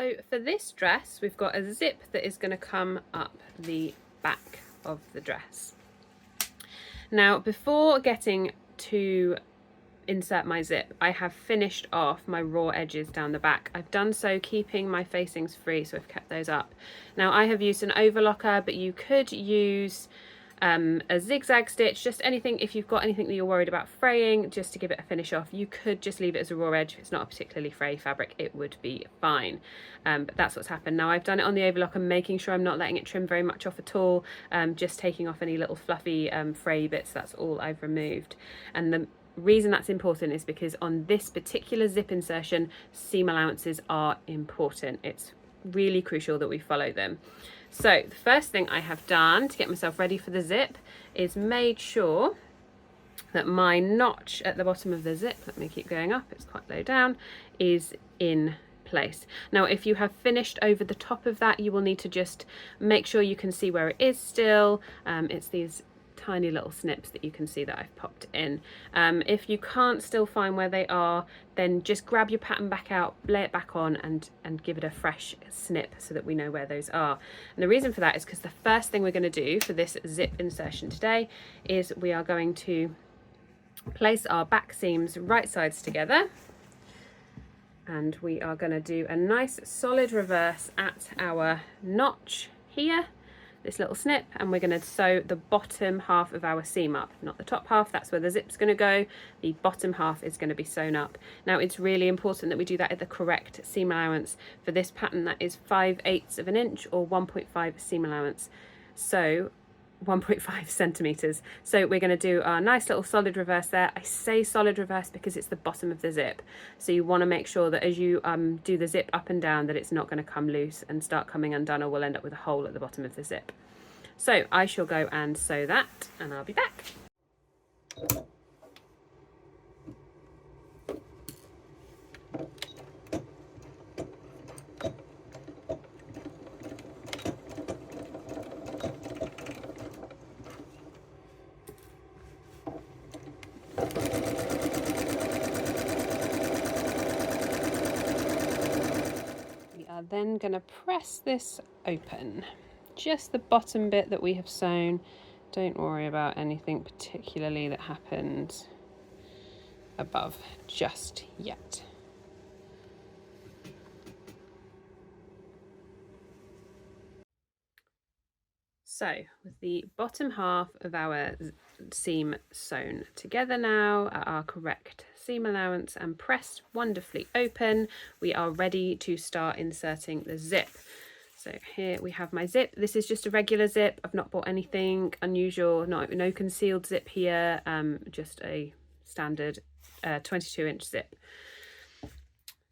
So for this dress, we've got a zip that is going to come up the back of the dress. Now, before getting to insert my zip, I have finished off my raw edges down the back. I've done so keeping my facings free, so I've kept those up. Now, I have used an overlocker, but you could use a zigzag stitch, just anything. If you've got anything that you're worried about fraying, just to give it a finish off, you could just leave it as a raw edge. If it's not a particularly fray fabric, it would be fine. But that's what's happened. Now I've done it on the overlocker, making sure I'm not letting it trim very much off at all, just taking off any little fluffy fray bits. That's all I've removed. And the reason that's important is because on this particular zip insertion, seam allowances are important. It's really crucial that we follow them. So the first thing I have done to get myself ready for the zip is made sure that my notch at the bottom of the zip, let me keep going up, it's quite low down, is in place. Now if you have finished over the top of that, you will need to just make sure you can see where it is still. It's these tiny little snips that you can see that I've popped in. If you can't still find where they are, then just grab your pattern back out, lay it back on and give it a fresh snip so that we know where those are. And the reason for that is because the first thing we're going to do for this zip insertion today is we are going to place our back seams right sides together, and we are going to do a nice solid reverse at our notch here, this little snip, and we're going to sew the bottom half of our seam up, not the top half. That's where the zip's going to go. The bottom half is going to be sewn up. Now it's really important that we do that at the correct seam allowance. For this pattern, that is 5/8 of an inch or 1.5 seam allowance, so 1.5 centimeters. So we're going to do our nice little solid reverse there. I say solid reverse because it's the bottom of the zip, so you want to make sure that as you do the zip up and down, that it's not going to come loose and start coming undone, or we'll end up with a hole at the bottom of the zip. So I shall go and sew that, and I'll be back. Then going to press this open, just the bottom bit that we have sewn. Don't worry about anything particularly that happened above just yet. So with the bottom half of our seam sewn together now at our correct seam allowance and pressed wonderfully open, we are ready to start inserting the zip. So here we have my zip. This is just a regular zip. I've not bought anything unusual, no concealed zip here, just a standard 22-inch zip.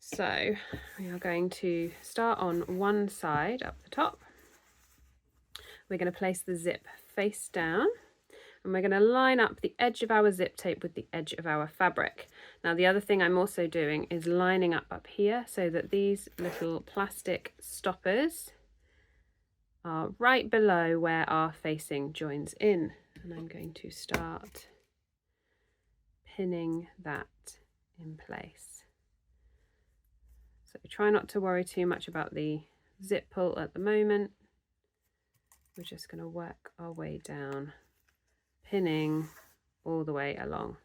So we are going to start on one side up the top. We're going to place the zip face down, and we're going to line up the edge of our zip tape with the edge of our fabric. Now the other thing I'm also doing is lining up here so that these little plastic stoppers are right below where our facing joins in, and I'm going to start pinning that in place. So try not to worry too much about the zip pull at the moment. We're just going to work our way down, pinning all the way along.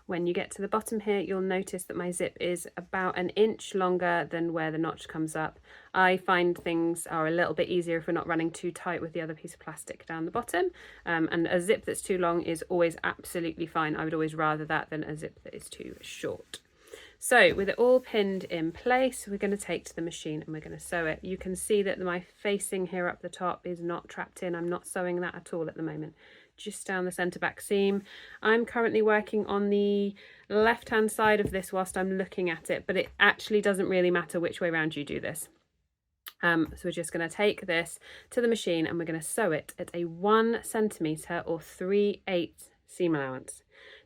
When you get to the bottom here, you'll notice that my zip is about an inch longer than where the notch comes up. I find things are a little bit easier if we're not running too tight with the other piece of plastic down the bottom. And a zip that's too long is always absolutely fine. I would always rather that than a zip that is too short. So with it all pinned in place, we're going to take to the machine and we're going to sew it. You can see that my facing here up the top is not trapped in. I'm not sewing that at all at the moment. Just down the centre back seam. I'm currently working on the left hand side of this whilst I'm looking at it, but it actually doesn't really matter which way around you do this. So we're just going to take this to the machine and we're going to sew it at a 1 centimetre or 3/8 seam allowance.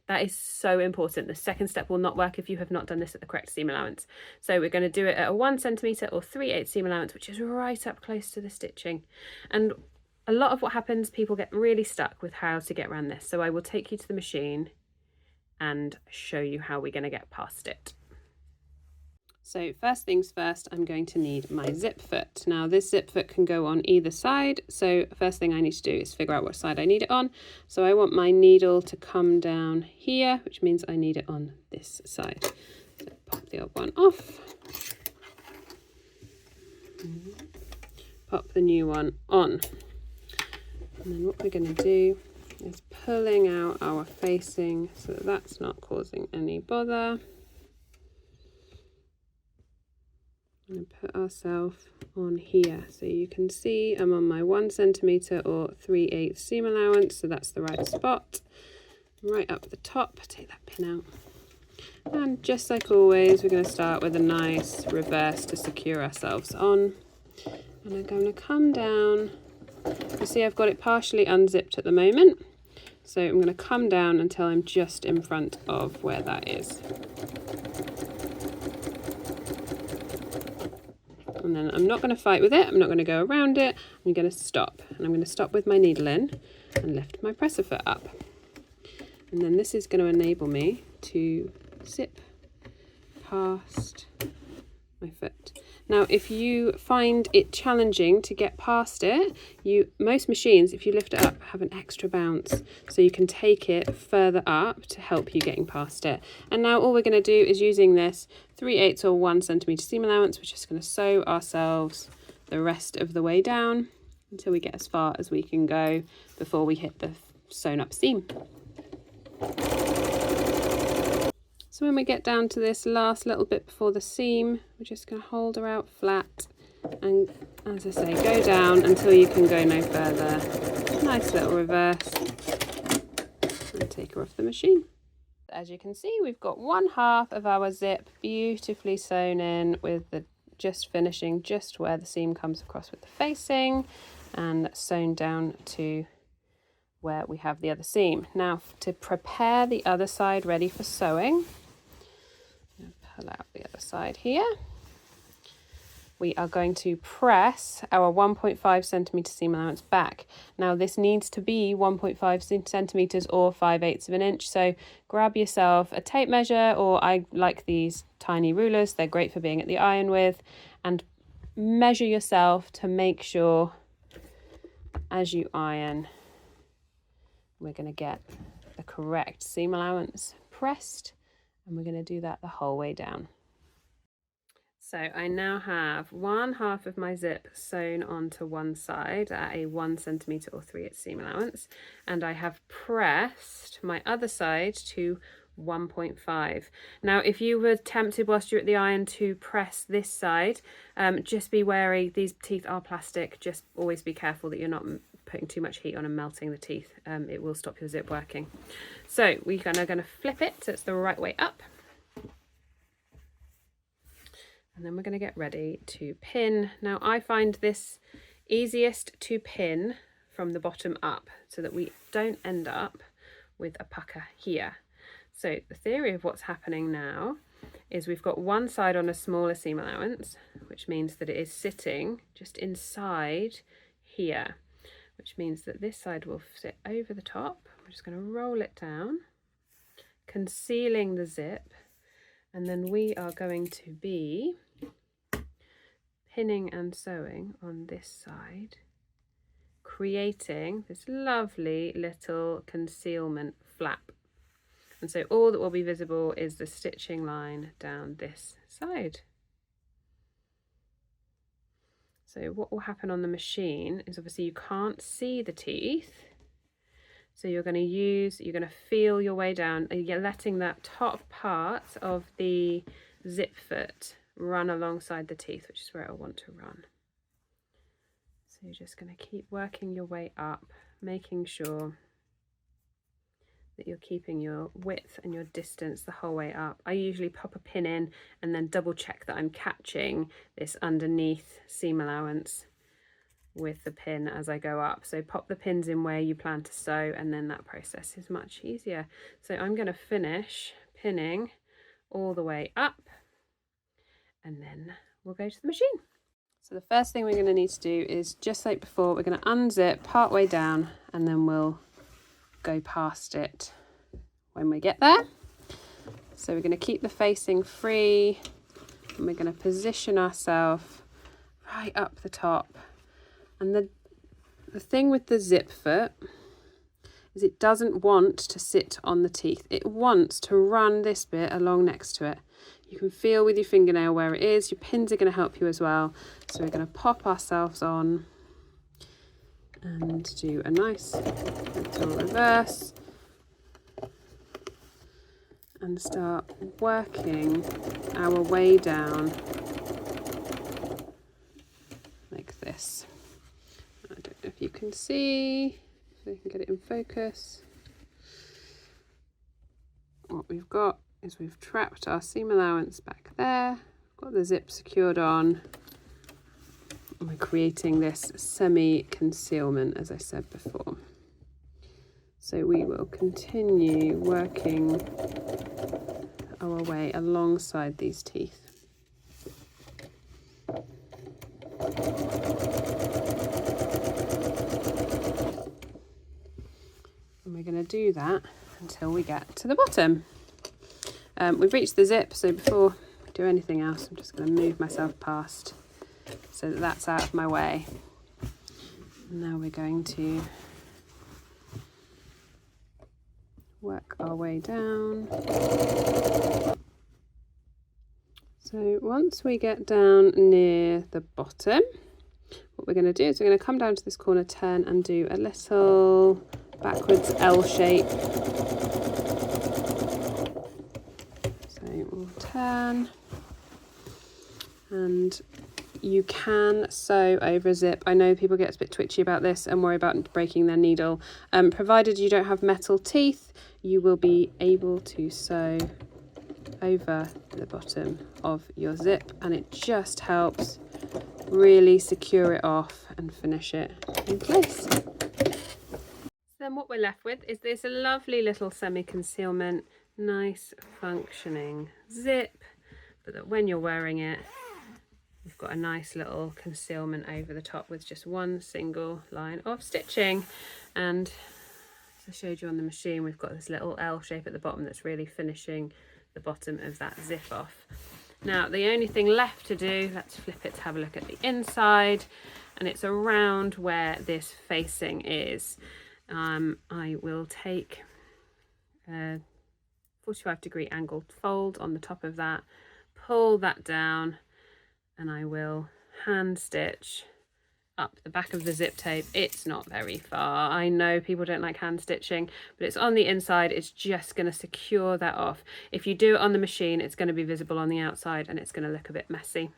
That is so important. The second step will not work if you have not done this at the correct seam allowance. So we're going to do it at a 1 centimetre or 3/8 seam allowance, which is right up close to the stitching. And a lot of what happens, people get really stuck with how to get around this. So I will take you to the machine and show you how we're going to get past it. So first things first, I'm going to need my zip foot. Now this zip foot can go on either side. So first thing I need to do is figure out what side I need it on. So I want my needle to come down here, which means I need it on this side. So pop the old one off. Pop the new one on. And then what we're going to do is pulling out our facing so that that's not causing any bother. And put ourselves on here, so you can see I'm on my 1 centimetre or 3/8 seam allowance, so that's the right spot. Right up the top, take that pin out, and just like always we're going to start with a nice reverse to secure ourselves on, and I'm going to come down. You see I've got it partially unzipped at the moment, so I'm going to come down until I'm just in front of where that is. And then I'm not going to fight with it, I'm not going to go around it, I'm going to stop. And I'm going to stop with my needle in and lift my presser foot up. And then this is going to enable me to zip past my foot. Now if you find it challenging to get past it, most machines, if you lift it up, have an extra bounce, so you can take it further up to help you getting past it. And now all we're going to do is, using this 3/8 or 1 centimetre seam allowance, we're just going to sew ourselves the rest of the way down until we get as far as we can go before we hit the sewn up seam. So when we get down to this last little bit before the seam, we're just going to hold her out flat and, as I say, go down until you can go no further. Nice little reverse, and take her off the machine. As you can see, we've got 1/2 of our zip beautifully sewn in, with the just finishing just where the seam comes across with the facing, and sewn down to where we have the other seam. Now to prepare the other side ready for sewing, pull out the other side here. We are going to press our 1.5 centimetre seam allowance back. Now this needs to be 1.5 centimetres or 5/8 of an inch. So grab yourself a tape measure, or I like these tiny rulers, they're great for being at the iron with, and measure yourself to make sure as you iron we're going to get the correct seam allowance pressed, and we're going to do that the whole way down. So I now have 1/2 of my zip sewn onto one side at a 1 centimetre or 3/8 seam allowance, and I have pressed my other side to 1.5. Now if you were tempted whilst you're at the iron to press this side, just be wary, these teeth are plastic, just always be careful that you're not putting too much heat on and melting the teeth. It will stop your zip working. So we're going to flip it so it's the right way up, and then we're going to get ready to pin. Now I find this easiest to pin from the bottom up so that we don't end up with a pucker here. So the theory of what's happening now is we've got one side on a smaller seam allowance, which means that it is sitting just inside here, which means that this side will sit over the top. We're just going to roll it down, concealing the zip, and then we are going to be pinning and sewing on this side, creating this lovely little concealment flap. And so all that will be visible is the stitching line down this side. So what will happen on the machine is, obviously you can't see the teeth, so you're going to feel your way down, and you're letting that top part of the zip foot run alongside the teeth, which is where I want to run. So you're just going to keep working your way up, making sure that you're keeping your width and your distance the whole way up. I usually pop a pin in and then double check that I'm catching this underneath seam allowance. with the pin as I go up. So pop the pins in where you plan to sew, and then that process is much easier. So I'm going to finish pinning all the way up, and then we'll go to the machine. So the first thing we're going to need to do is, just like before, we're going to unzip part way down, and then we'll go past it when we get there. So we're going to keep the facing free, and we're going to position ourselves right up the top. And the thing with the zip foot is it doesn't want to sit on the teeth. It wants to run this bit along next to it. You can feel with your fingernail where it is. Your pins are going to help you as well. So we're going to pop ourselves on and do a nice little reverse and start working our way down like this. I don't know if you can see, so you can get it in focus. What we've got is we've trapped our seam allowance back there, got the zip secured on, and we're creating this semi-concealment, as I said before. So we will continue working our way alongside these teeth. And we're going to do that until we get to the bottom. We've reached the zip, so before we do anything else, I'm just going to move myself past so that that's out of my way. And now we're going to work our way down. So once we get down near the bottom, what we're going to do is we're going to come down to this corner, turn and do a little backwards L shape. So we'll turn, and you can sew over a zip. I know people get a bit twitchy about this and worry about breaking their needle. Provided you don't have metal teeth, you will be able to sew over the bottom of your zip, and it just helps really secure it off and finish it in place. Then what we're left with is this lovely little semi-concealment, nice functioning zip, but that when you're wearing it, we've got a nice little concealment over the top with just one single line of stitching. And as I showed you on the machine, we've got this little L shape at the bottom that's really finishing the bottom of that zip off. Now the only thing left to do, let's flip it to have a look at the inside, and it's around where this facing is. I will take a 45-degree angled fold on the top of that, pull that down, and I will hand stitch up the back of the zip tape. It's not very far. I know people don't like hand stitching, but it's on the inside. It's just going to secure that off. If you do it on the machine, it's going to be visible on the outside and it's going to look a bit messy.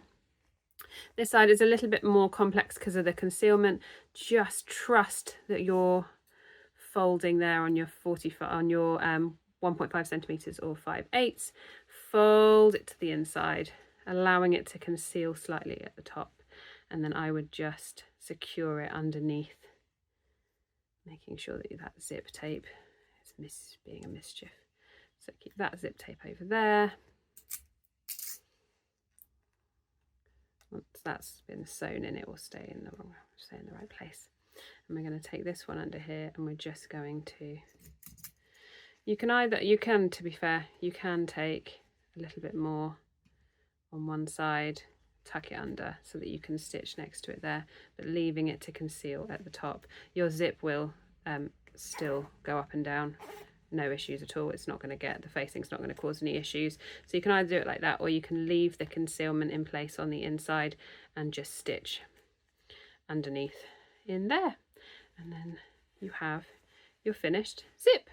This side is a little bit more complex because of the concealment. Just trust that you're folding there on your 1.5 centimeters or 5/8. Fold it to the inside, allowing it to conceal slightly at the top, and then I would just secure it underneath, making sure that that zip tape is being a mischief. So keep that zip tape over there. Once that's been sewn in, it will stay in the right place. And we're going to take this one under here, and we're just going to, you can to be fair, you can take a little bit more on one side, tuck it under so that you can stitch next to it there, but leaving it to conceal at the top. Your zip will still go up and down, no issues at all. It's not going to get, the facing's not going to cause any issues. So you can either do it like that, or you can leave the concealment in place on the inside and just stitch underneath in there, and then you have your finished zip.